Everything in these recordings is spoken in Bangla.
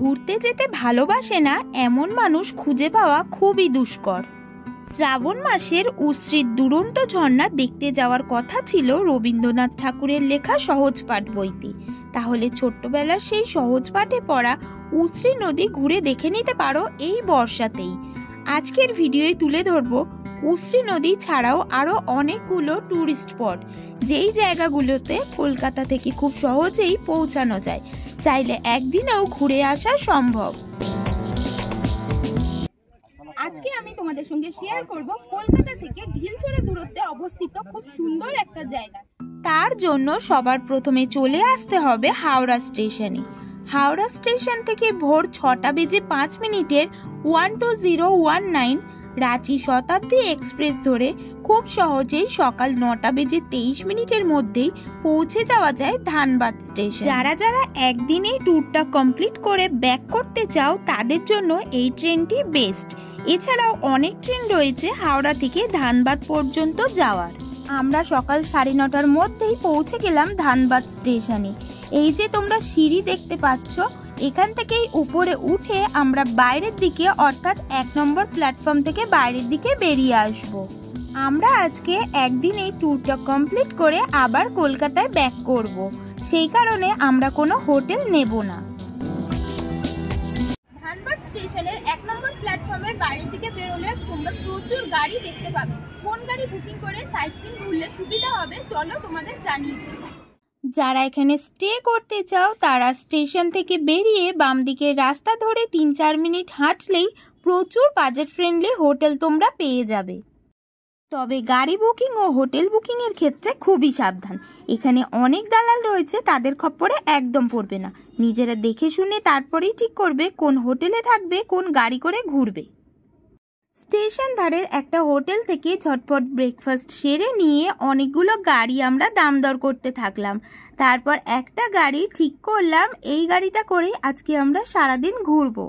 ঘুরতে যেতে ভালোবাসে না এমন মানুষ খুঁজে পাওয়া খুবই দুষ্কর। শ্রাবণ মাসের উশ্রিত দুরন্ত ঝর্ণা দেখতে যাওয়ার কথা ছিল রবীন্দ্রনাথ ঠাকুরের লেখা সহজ পাঠ বইতে। তাহলে ছোট্টবেলার সেই সহজ পাঠে পড়া উশ্রী নদী ঘুরে দেখে নিতে পারো এই বর্ষাতেই। আজকের ভিডিওয়ে তুলে ধরবো উশ্রী নদী ছাড়াও আরও অনেকগুলো ট্যুরিস্ট স্পট, যেই জায়গাগুলোতে কলকাতা থেকে খুব সহজেই পৌঁছানো যায়, চাইলে একদিনেও ঘুরে আসা সম্ভব। আজকে আমি তোমাদের সঙ্গে শেয়ার করব কলকাতা থেকে ঢিলছড়া দূরত্বে অবস্থিত খুব সুন্দর একটা জায়গা। তার জন্য সবার প্রথমে চলে আসতে হবে হাওড়া স্টেশনে। হাওড়া স্টেশন থেকে ভোর 6:05 12:19 রাঁচি শতাব্দী এক্সপ্রেস ধরে খুব সহজেই সকাল 9:23 মধ্যেই পৌঁছে যাওয়া যায় ধানবাদ স্টেশন। যারা যারা একদিনেই ট্যুরটা কমপ্লিট করে ব্যাক করতে চাও তাদের জন্য এই ট্রেনটি বেস্ট। এছাড়াও অনেক ট্রেন রয়েছে হাওড়া থেকে ধানবাদ পর্যন্ত যাওয়ার। আমরা সকাল 9:30টার মধ্যেই পৌঁছে গেলাম ধানবাদ স্টেশনে। এই যে তোমরা সিঁড়ি দেখতে পাচ্ছ, এখান থেকেই উপরে উঠে আমরা বাইরের দিকে অর্থাৎ 1 নম্বর প্ল্যাটফর্ম থেকে বাইরের দিকে বেরিয়ে আসব। আমরা আজকে একদিন এই ট্যুরটা কমপ্লিট করে আবার কলকাতায় ব্যাক করব, সেই কারণে আমরা কোনো হোটেল নেব না। ধানবাদ স্টেশনের 1 নম্বর প্ল্যাটফর্মের বাইরের দিকে বেরোলে তোমরা প্রচুর গাড়ি দেখতে পাবে। কোন গাড়ি বুকিং করে সাইট সিইং ঘুরলে সুবিধা হবে চলো তোমাদের জানিয়ে দিই। যারা এখানে স্টে করতে চাও তারা স্টেশন থেকে বেরিয়ে বাম দিকে রাস্তা ধরে 3-4 মিনিট হাঁটলেই প্রচুর বাজেট ফ্রেন্ডলি হোটেল তোমরা পেয়ে যাবে। তবে গাড়ি বুকিং ও হোটেল বুকিং এর ক্ষেত্রে খুবই সাবধান। এখানে অনেক দালাল রয়েছে, তাদের খপ্পরে একদম পড়বে না। নিজেরা দেখে শুনে তারপরেই ঠিক করবে কোন হোটেলে থাকবে, কোন গাড়ি করে ঘুরবে। স্টেশন ধারের একটা হোটেল থেকে ঝটপট ব্রেকফাস্ট সেরে নিয়ে অনেকগুলো গাড়ি আমরা দাম দর করতে থাকলাম। তারপর একটা গাড়ি ঠিক করলাম, এই গাড়িটা করে আজকে আমরা সারাদিন ঘুরবো।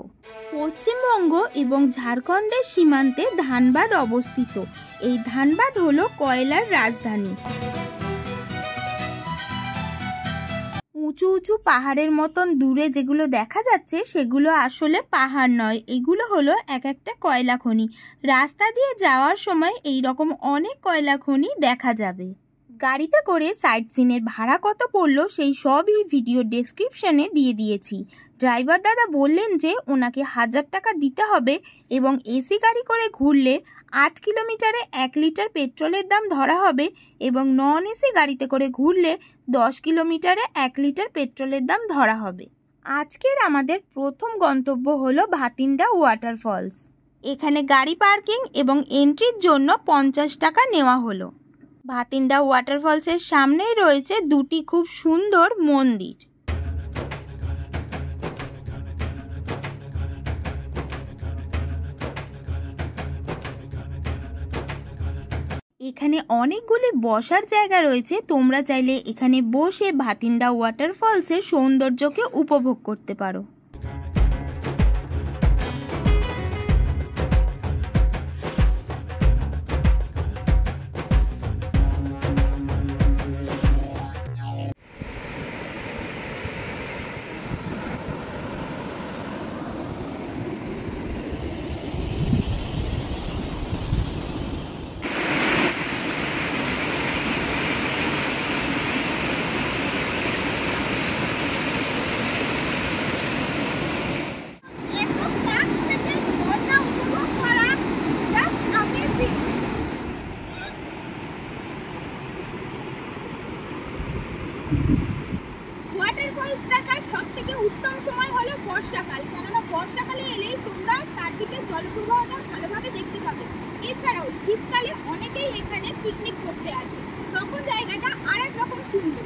পশ্চিমবঙ্গ এবং ঝাড়খণ্ডের সীমান্তে ধানবাদ অবস্থিত। এই ধানবাদ হলো কয়লার রাজধানী। উঁচু উঁচু পাহাড়ের মতন দূরে যেগুলো দেখা যাচ্ছে সেগুলো আসলে পাহাড় নয়, এগুলো হলো এক একটা কয়লা খনি। রাস্তা দিয়ে যাওয়ার সময় এই রকম অনেক কয়লা খনি দেখা যাবে। গাড়িতে করে সাইট সিনের ভাড়া কত পড়লো সেই সবই ভিডিও ডেসক্রিপশনে দিয়ে দিয়েছি। ড্রাইভার দাদা বললেন যে ওনাকে 1000 টাকা দিতে হবে এবং এসি গাড়ি করে ঘুরলে 8 কিলোমিটারে 1 লিটার পেট্রোলের দাম ধরা হবে এবং নন এসি গাড়িতে করে ঘুরলে 10 কিলোমিটারে 1 লিটার পেট্রোলের দাম ধরা হবে। আজকের আমাদের প্রথম গন্তব্য হলো ভাতিন্ডা ওয়াটারফলস। এখানে গাড়ি পার্কিং এবং এন্ট্রির জন্য 50 টাকা নেওয়া হলো। ভাতিন্ডা ওয়াটারফলসের সামনেই রয়েছে দুটি খুব সুন্দর মন্দির। এখানে অনেকগুলি বসার জায়গা রয়েছে, তোমরা চাইলে এখানে বসে ভাতিন্ডা ওয়াটারফলসের সৌন্দর্যকে উপভোগ করতে পারো। ওয়াটারফলস দেখার সব থেকে উত্তম সময় হলো বর্ষাকাল, কেননা বর্ষাকালে এলেই তোমরা চারদিকে জলপ্রবাহটা ভালোভাবে দেখতে পাবে। এছাড়াও শীতকালে অনেকেই এখানে পিকনিক করতে আসে, তখন জায়গাটা আরেক রকম সুন্দর।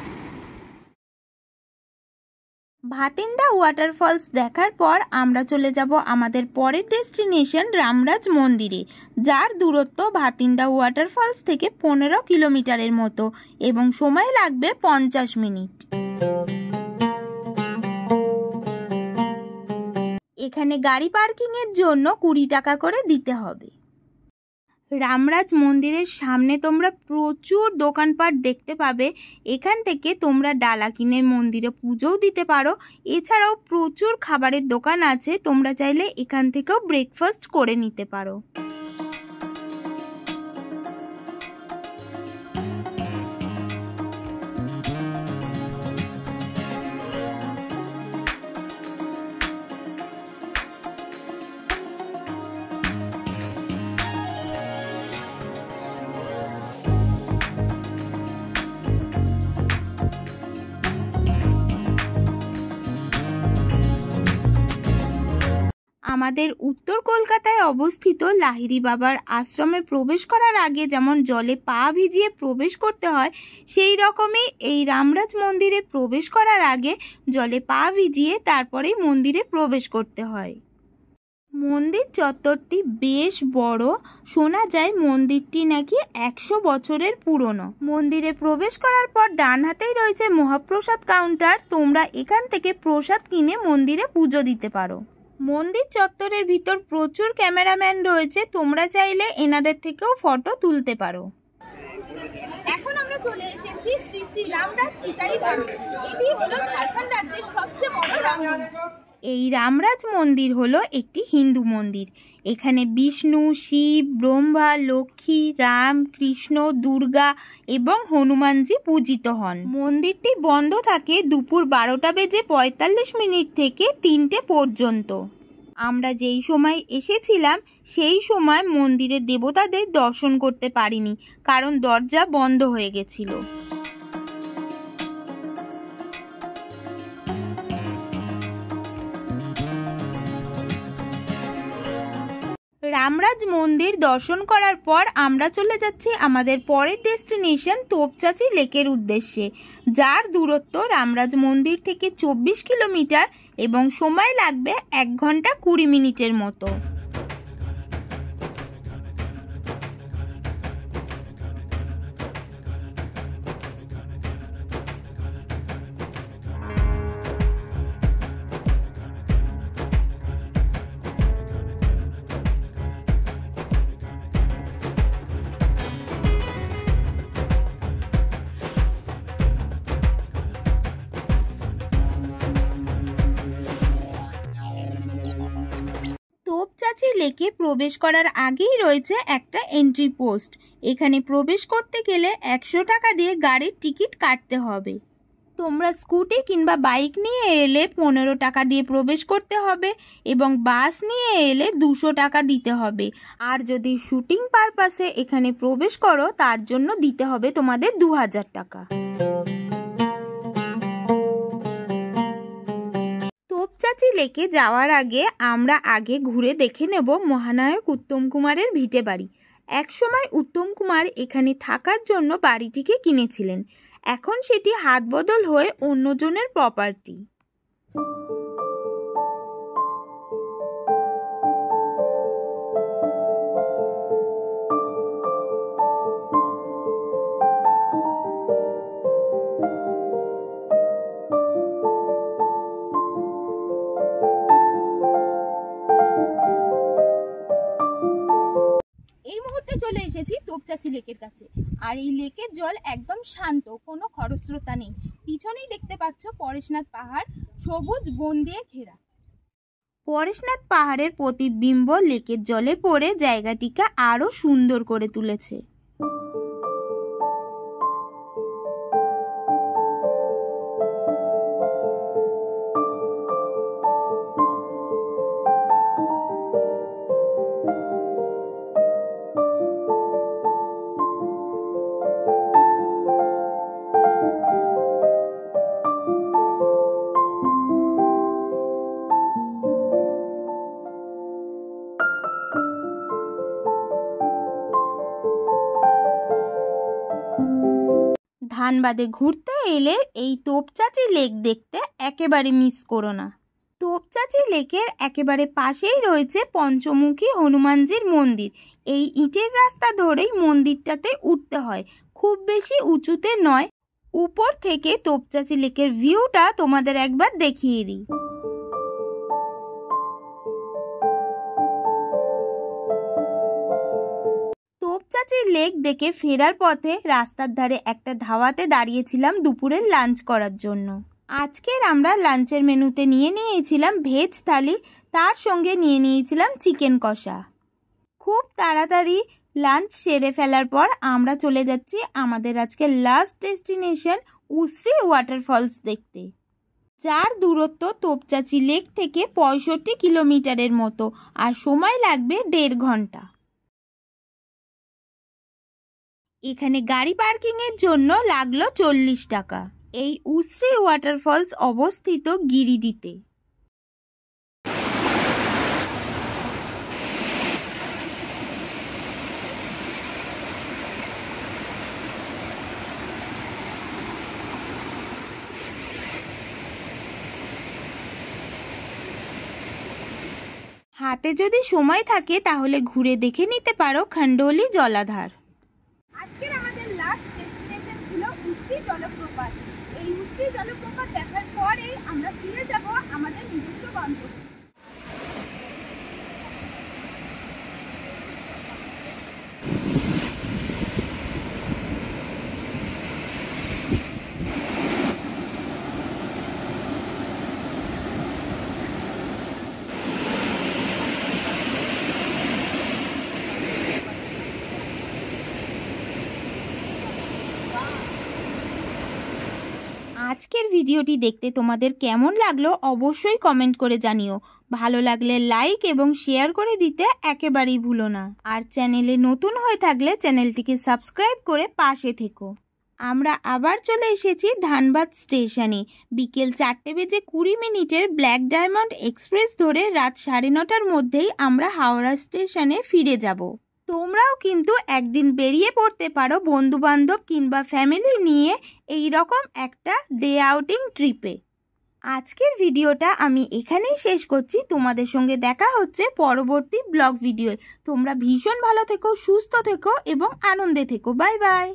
ভাতিন্ডা ওয়াটারফলস দেখার পর আমরা চলে যাব আমাদের পরের ডেস্টিনেশন রামরাজ মন্দিরে, যার দূরত্ব ভাতিন্ডা ওয়াটারফলস থেকে 15 কিলোমিটারের মতো এবং সময় লাগবে 50 মিনিট। এখানে গাড়ি পার্কিং এর জন্য 20 টাকা করে দিতে হবে। রামরাজ মন্দিরের সামনে তোমরা প্রচুর দোকানপাট দেখতে পাবে। এখান থেকে তোমরা ডালা কিনে মন্দিরে পুজোও দিতে পারো। এছাড়াও প্রচুর খাবারের দোকান আছে, তোমরা চাইলে এখান থেকেও ব্রেকফাস্ট করে নিতে পারো। আমাদের উত্তর কলকাতায় অবস্থিত লাহিড়ী বাবার আশ্রমে প্রবেশ করার আগে যেমন জলে পা ভিজিয়ে প্রবেশ করতে হয়, সেই রকমই এই রামরাজ মন্দিরে প্রবেশ করার আগে জলে পা ভিজিয়ে তারপরেই মন্দিরে প্রবেশ করতে হয়। মন্দির চত্বরটি বেশ বড়। শোনা যায় মন্দিরটি নাকি 100 বছরের পুরনো। মন্দিরে প্রবেশ করার পর ডান হাতেই রয়েছে মহাপ্রসাদ কাউন্টার। তোমরা এখান থেকে প্রসাদ কিনে মন্দিরে পুজো দিতে পারো। মন্দির চত্বরের ভিতর প্রচুর ক্যামেরাম্যান রয়েছে, তোমরা চাইলে এনাদের থেকেও ফটো তুলতে পারো। এখন আমরা চলে এসেছি শ্রী শ্রী রামরাজ চিতাই ধামে। এটি হলো ঝাড়খণ্ড রাজ্যের সবচেয়ে বড় রাম মন্দির। এই রামরাজ মন্দির হলো একটি হিন্দু মন্দির। এখানে বিষ্ণু, শিব, ব্রহ্মা, লক্ষ্মী, রাম, কৃষ্ণ, দুর্গা এবং হনুমানজি পূজিত হন। মন্দিরটি বন্ধ থাকে দুপুর 12:45 থেকে 3টে পর্যন্ত। আমরা যেই সময় এসেছিলাম সেই সময় মন্দিরের দেবতাদের দর্শন করতে পারিনি, কারণ দরজা বন্ধ হয়ে গেছিল। রামরাজ মন্দির দর্শন করার পর আমরা চলে যাচ্ছি আমাদের পরের ডেস্টিনেশন তোপচাঁচি লেকের উদ্দেশ্যে, যার দূরত্ব রামরাজ মন্দির থেকে 24 কিলোমিটার এবং সময় লাগবে 1 ঘন্টা 20 মিনিটের মতো। তোপচাঁচি লেকে প্রবেশ করার আগেই রয়েছে একটা এন্ট্রি পোস্ট। এখানে প্রবেশ করতে গেলে 100 টাকা দিয়ে গাড়ির টিকিট কাটতে হবে। তোমরা স্কুটি কিংবা বাইক নিয়ে এলে 15 টাকা দিয়ে প্রবেশ করতে হবে এবং বাস নিয়ে এলে 200 টাকা দিতে হবে। আর যদি শুটিং পারপাসে এখানে প্রবেশ করো তার জন্য দিতে হবে তোমাদের 2000 টাকা। তোপচাঁচি লেকে যাওয়ার আগে আমরা আগে ঘুরে দেখে নেব মহানায়ক উত্তম কুমারের ভিটে বাড়ি। একসময় উত্তম কুমার এখানে থাকার জন্য বাড়িটিকে কিনেছিলেন, এখন সেটি হাত বদল হয়ে অন্যজনের প্রপার্টি। চলে এসেছি তোপচাঁচি লেকের কাছে। আর এই লেকের জল একদম শান্ত, কোনো খরস্রোতা নেই। পিছনেই দেখতে পাচ্ছ পরেশনাথ পাহাড়, সবুজ বন দিয়ে ঘেরা। পরেশনাথ পাহাড়ের প্রতিবিম্ব লেকের জলে পড়ে জায়গাটিকে আরো সুন্দর করে তুলেছে। ধানবাদে ঘুরতে এলে এই তোপচাঁচি লেক দেখতে একেবারে মিস করো না। তোপচাঁচি লেকের একেবারে পাশেই রয়েছে পঞ্চমুখী হনুমানজির মন্দির। এই ইটের রাস্তা ধরেই মন্দিরটাতে উঠতে হয়, খুব বেশি উঁচুতে নয়। উপর থেকে তোপচাঁচি লেকের ভিউটা তোমাদের একবার দেখিয়ে দিই। তোপচাঁচি লেক দেখে ফেরার পথে রাস্তার ধারে একটা ধাবাতে দাঁড়িয়েছিলাম দুপুরের লাঞ্চ করার জন্য। আজকের আমরা লাঞ্চের মেনুতে নিয়ে নিয়েছিলাম ভেজ থালি, তার সঙ্গে নিয়ে নিয়েছিলাম চিকেন কষা। খুব তাড়াতাড়ি লাঞ্চ সেরে ফেলার পর আমরা চলে যাচ্ছি আমাদের আজকের লাস্ট ডেস্টিনেশন উশ্রী ওয়াটারফলস দেখতে, যার দূরত্ব তোপচাঁচি লেক থেকে 65 কিলোমিটারের মতো, আর সময় লাগবে 1.5 ঘন্টা। এখানে গাড়ি পার্কিংয়ের জন্য লাগলো 40 টাকা। এই উশ্রী ওয়াটারফলস অবস্থিত গিরিডিতে। হাতে যদি সময় থাকে তাহলে ঘুরে দেখে নিতে পারো খণ্ডৌলি জলাধার। আজকের আমাদের লাস্ট ডেস্টিনেশন ছিল উশ্রী জলপ্রপাত। এই উশ্রী জলপ্রপাত দেখার পরে আমরা ফিরে যাব আমাদের নিজস্ব গন্তব্যে। আজকের ভিডিওটি দেখতে তোমাদের কেমন লাগলো অবশ্যই কমেন্ট করে জানিও। ভালো লাগলে লাইক এবং শেয়ার করে দিতে একেবারেই ভুলো না। আর চ্যানেলে নতুন হয়ে থাকলে চ্যানেলটিকে সাবস্ক্রাইব করে পাশে থেকো। আমরা আবার চলে এসেছি ধানবাদ স্টেশনে। বিকেল 4:20 ব্ল্যাক ডায়মন্ড এক্সপ্রেস ধরে রাত 9:30টার মধ্যেই আমরা হাওড়া স্টেশনে ফিরে যাব। তোমরাও কিন্তু একদিন বেরিয়ে পড়তে পারো বন্ধুবান্ধব কিংবা ফ্যামিলি নিয়ে এই রকম একটা ডে আউটিং ট্রিপে। আজকের ভিডিওটা আমি এখানেই শেষ করছি। তোমাদের সঙ্গে দেখা হচ্ছে পরবর্তী ব্লগ ভিডিওয়। তোমরা ভীষণ ভালো থেকো, সুস্থ থেকো এবং আনন্দে থেকো। Bye bye.